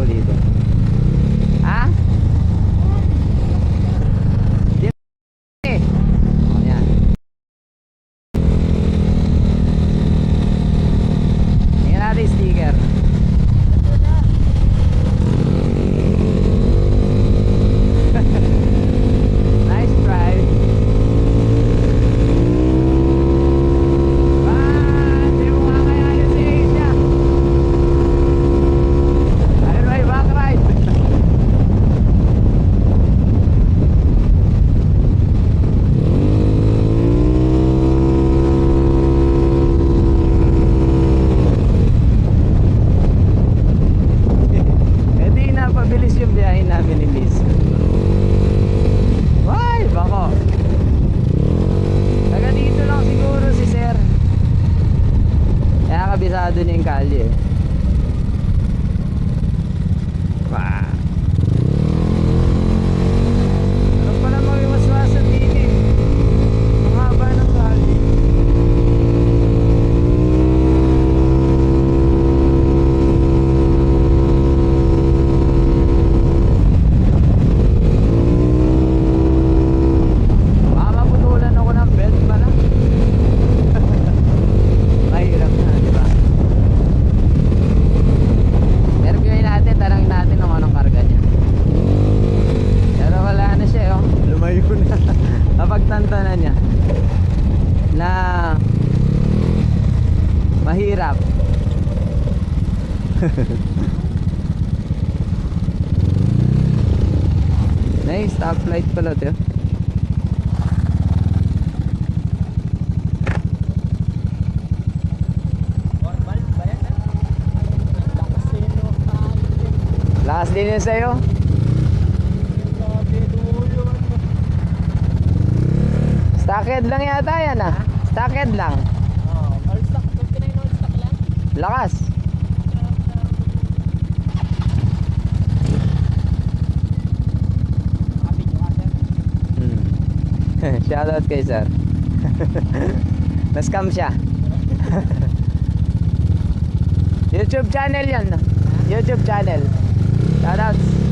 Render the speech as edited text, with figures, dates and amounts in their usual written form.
pulido. Ha? Eh. Oh, yan. Tingnan natin sticker. Nice drive. Hindi mo nga kaya yung singin niya. Ayun, may back ride. Eh di napabilis yung biyahe namin ni Liz. Ay, bako. Taga dito lang siguro si Sir. Kaya kabisado niya yung kalye. Wow. Ano pala mawiwaswasan din eh. Ang haba ng kalye. Baka maputulan ako ng belt pala. Mahirap na, di ba? Interviewin natin, tanongin natin kung anong karga niya. Pero wala na siya, oh. Lumayo na. Napagtantanan niya na mahirap. Nice, stoplight pala ito. Lakas din yun sa'yo. Stockhead lang yata yan ah. Stockhead lang. All stock, 29 all stock lang. Lakas. Kapit nyo ka, sir. Shoutout kay sir. Na-scam siya. YouTube channel yan. YouTube channel. Shoutouts.